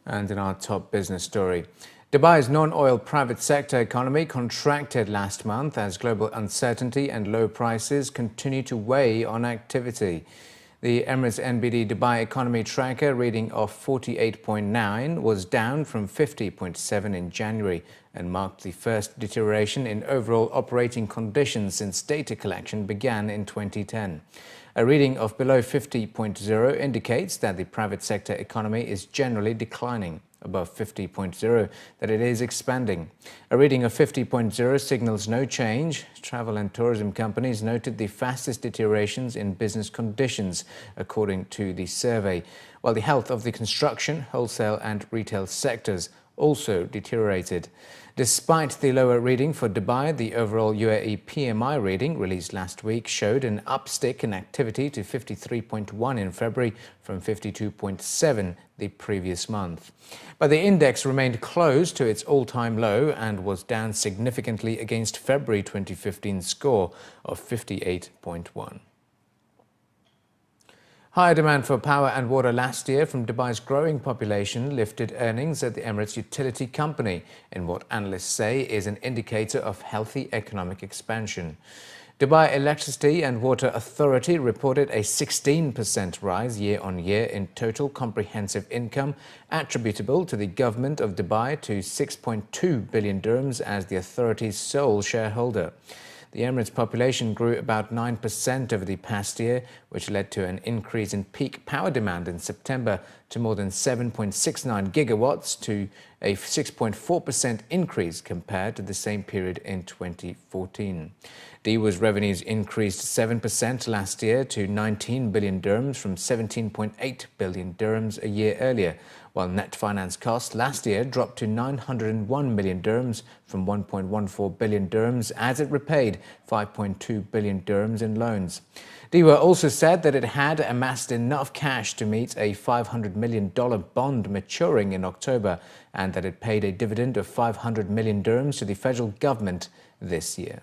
And in our top business story, Dubai's non-oil private sector economy contracted last month as global uncertainty and low prices continue to weigh on activity. The Emirates NBD Dubai Economy Tracker reading of 48.9 was down from 50.7 in January and marked the first deterioration in overall operating conditions since data collection began in 2010. A reading of below 50.0 indicates that the private sector economy is generally declining. Above 50.0, that it is expanding. A reading of 50.0 signals no change. Travel and tourism companies noted the fastest deteriorations in business conditions, according to the survey, while the health of the construction, wholesale and retail sectors also deteriorated. Despite the lower reading for Dubai, the overall UAE PMI reading released last week showed an upstick in activity to 53.1 in February from 52.7 the previous month. But the index remained close to its all-time low and was down significantly against February 2015 score of 58.1. Higher demand for power and water last year from Dubai's growing population lifted earnings at the Emirates utility company in what analysts say is an indicator of healthy economic expansion. Dubai Electricity and Water Authority reported a 16% rise year-on-year in total comprehensive income attributable to the government of Dubai to 6.2 billion dirhams as the authority's sole shareholder. The Emirates population grew about 9% over the past year, which led to an increase in peak power demand in September to more than 7.69 gigawatts, to a 6.4% increase compared to the same period in 2014. DEWA's revenues increased 7% last year to 19 billion dirhams from 17.8 billion dirhams a year earlier, while net finance costs last year dropped to 901 million dirhams from 1.14 billion dirhams as it repaid 5.2 billion dirhams in loans. DEWA also said that it had amassed enough cash to meet a $500 million bond maturing in October and that it paid a dividend of 500 million dirhams to the federal government this year.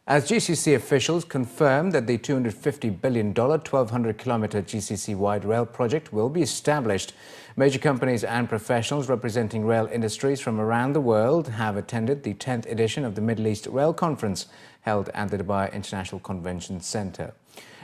As GCC officials confirmed that the $250 billion 1,200-kilometer GCC-wide rail project will be established, major companies and professionals representing rail industries from around the world have attended the 10th edition of the Middle East Rail Conference held at the Dubai International Convention Center.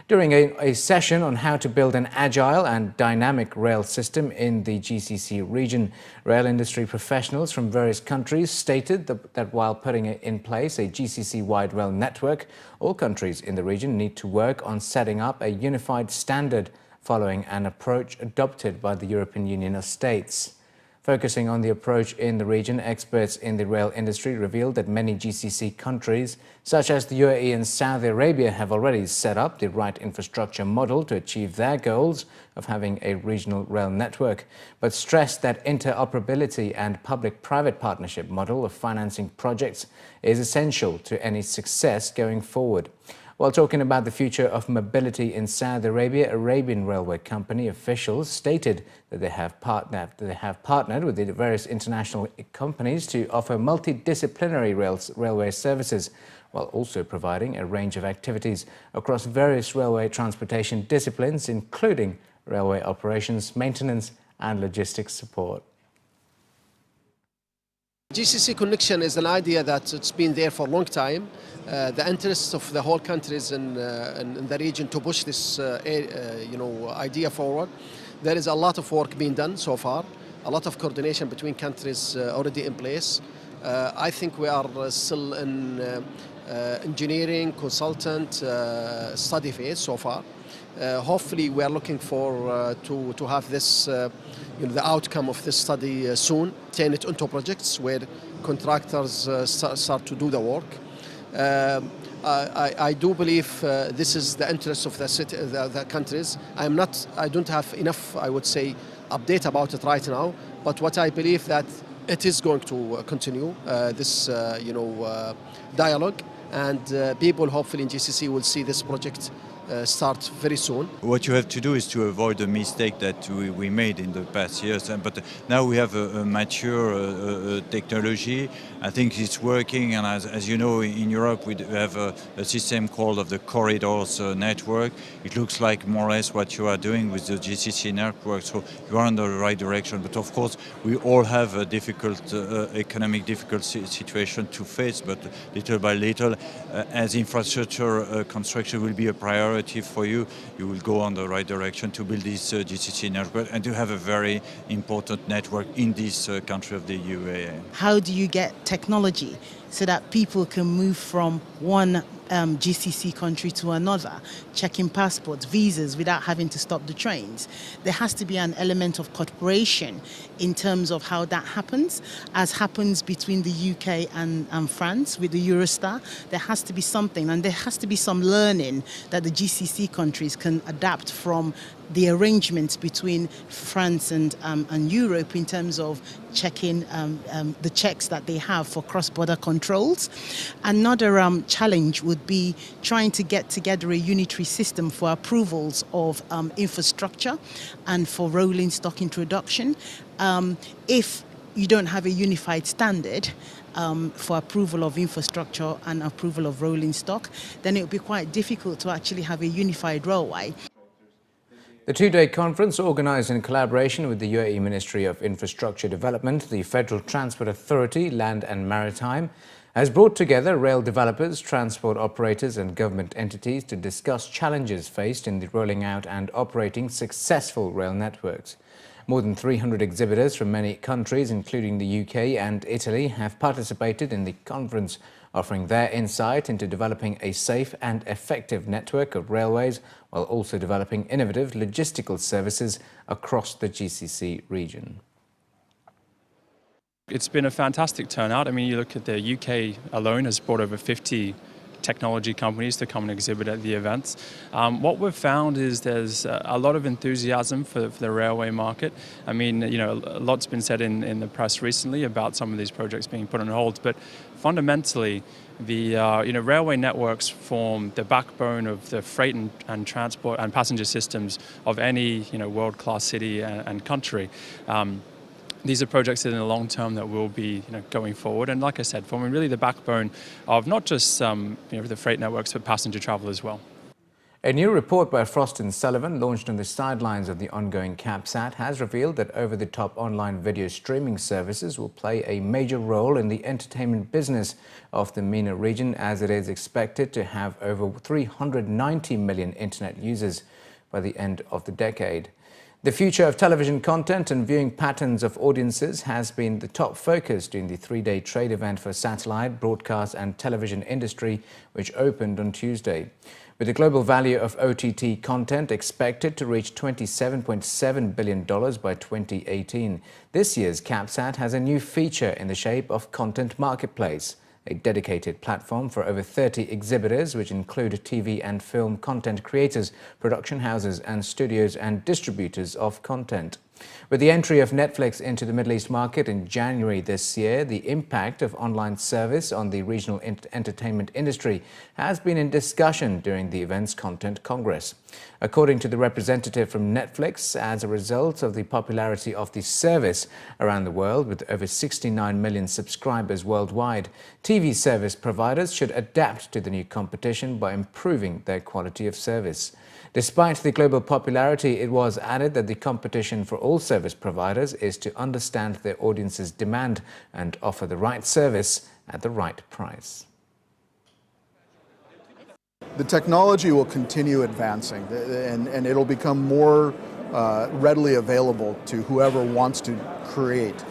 During a session on how to build an agile and dynamic rail system in the GCC region, rail industry professionals from various countries stated that while putting in place a GCC-wide rail network, all countries in the region need to work on setting up a unified standard following an approach adopted by the European Union of States. Focusing on the approach in the region, experts in the rail industry revealed that many GCC countries, such as the UAE and Saudi Arabia, have already set up the right infrastructure model to achieve their goals of having a regional rail network, but stressed that interoperability and public-private partnership model of financing projects is essential to any success going forward. While talking about the future of mobility in Saudi Arabia, Arabian Railway Company officials stated that they have partnered with the various international companies to offer multidisciplinary railway services, while also providing a range of activities across various railway transportation disciplines, including railway operations, maintenance and logistics support. GCC connection is an idea that it's been there for a long time. The interests of the whole countries in the region to push this idea forward. There is a lot of work being done so far, a lot of coordination between countries already in place. I think we are still in engineering, consultant, study phase so far. Hopefully we are looking for to have this the outcome of this study soon, turn it into projects where contractors start to do the work. I do believe this is the interest of the countries. I don't have enough, I would say, update about it right now, but what I believe that it is going to continue this dialogue, and people hopefully in GCC will see this project start very soon. What you have to do is to avoid the mistake that we made in the past years. But now we have a mature technology. I think it's working, and as you know, in Europe we have a system called of the corridors network. It looks like more or less what you are doing with the GCC network, so you are in the right direction. But of course, we all have a difficult economic situation to face, but little by little, as infrastructure construction will be a priority for you, you will go on the right direction to build this GCC network and to have a very important network in this country of the UAE. How do you get technology so that people can move from one GCC country to another, checking passports, visas without having to stop the trains? There has to be an element of cooperation in terms of how that happens, as happens between the UK and France with the Eurostar. There has to be something, and there has to be some learning that the GCC countries can adapt from the arrangements between France and Europe in terms of checking the checks that they have for cross-border controls. Another challenge would be trying to get together a unitary system for approvals of infrastructure and for rolling stock introduction. If you don't have a unified standard for approval of infrastructure and approval of rolling stock, then it would be quite difficult to actually have a unified railway. The two-day conference, organised in collaboration with the UAE Ministry of Infrastructure Development, the Federal Transport Authority, Land and Maritime, has brought together rail developers, transport operators and government entities to discuss challenges faced in the rolling out and operating successful rail networks. More than 300 exhibitors from many countries, including the UK and Italy, have participated in the conference, offering their insight into developing a safe and effective network of railways while also developing innovative logistical services across the GCC region. It's been a fantastic turnout. I mean, you look at the UK alone has brought over 50 technology companies to come and exhibit at the events. What we've found is there's a lot of enthusiasm for the railway market. I mean, you know, a lot's been said in the press recently about some of these projects being put on hold, but fundamentally, the railway networks form the backbone of the freight and transport and passenger systems of any world-class city and country. These are projects in the long term that will be going forward, and like I said, forming really the backbone of not just the freight networks but passenger travel as well. A new report by Frost & Sullivan, launched on the sidelines of the ongoing CAPSAT, has revealed that over-the-top online video streaming services will play a major role in the entertainment business of the MENA region, as it is expected to have over 390 million internet users by the end of the decade. The future of television content and viewing patterns of audiences has been the top focus during the three-day trade event for satellite, broadcast and television industry, which opened on Tuesday. With the global value of OTT content expected to reach $27.7 billion by 2018, this year's CAPSAT has a new feature in the shape of Content Marketplace, a dedicated platform for over 30 exhibitors, which include TV and film content creators, production houses and studios and distributors of content. With the entry of Netflix into the Middle East market in January this year, the impact of online service on the regional entertainment industry has been in discussion during the event's Content Congress. According to the representative from Netflix, as a result of the popularity of the service around the world with over 69 million subscribers worldwide, TV service providers should adapt to the new competition by improving their quality of service. Despite the global popularity, it was added that the competition for all service providers is to understand their audience's demand and offer the right service at the right price. The technology will continue advancing, and it'll become more readily available to whoever wants to create.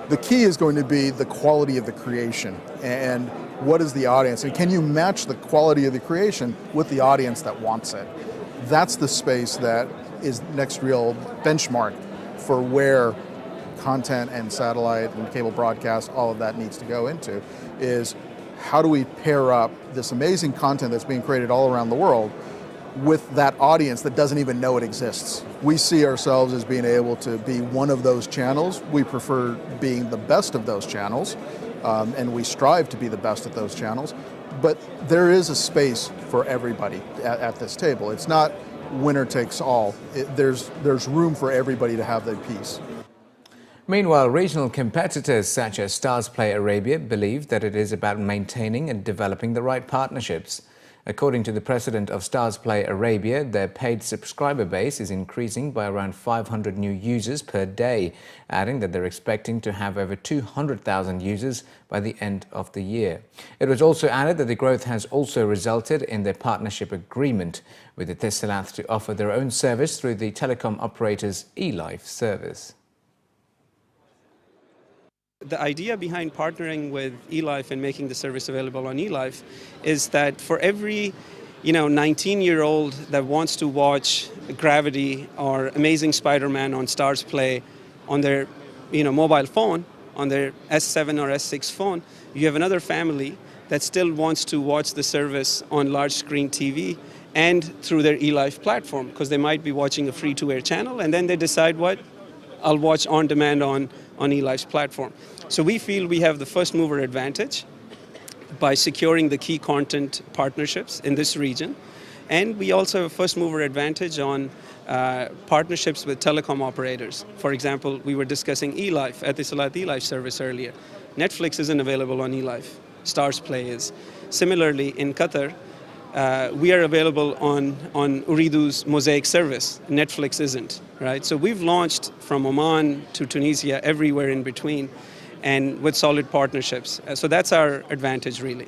The key is going to be the quality of the creation and what is the audience, and can you match the quality of the creation with the audience that wants it? That's the space that is next real benchmark for where content and satellite and cable broadcast, all of that needs to go into, is how do we pair up this amazing content that's being created all around the world with that audience that doesn't even know it exists. We see ourselves as being able to be one of those channels. We prefer being the best of those channels, and we strive to be the best at those channels. But there is a space for everybody at this table. It's not winner takes all. There's room for everybody to have their piece. Meanwhile, regional competitors such as Starzplay Arabia believe that it is about maintaining and developing the right partnerships. According to the president of Starzplay Arabia, their paid subscriber base is increasing by around 500 new users per day, adding that they're expecting to have over 200,000 users by the end of the year. It was also added that the growth has also resulted in their partnership agreement with Etisalat to offer their own service through the telecom operator's eLife service. The idea behind partnering with eLife and making the service available on eLife is that for every 19-year-old that wants to watch Gravity or Amazing Spider-Man on Starzplay on their mobile phone, on their S7 or S6 phone, you have another family that still wants to watch the service on large screen TV and through their eLife platform, because they might be watching a free-to-air channel and then they decide, what, I'll watch on demand on eLife's platform. So we feel we have the first mover advantage by securing the key content partnerships in this region. And we also have a first mover advantage on partnerships with telecom operators. For example, we were discussing eLife, Etisalat eLife service earlier. Netflix isn't available on eLife, Starzplay is. Similarly, in Qatar, we are available on Ooredoo's Mosaic service. Netflix isn't, right? So we've launched from Oman to Tunisia, everywhere in between, and with solid partnerships. So that's our advantage, really.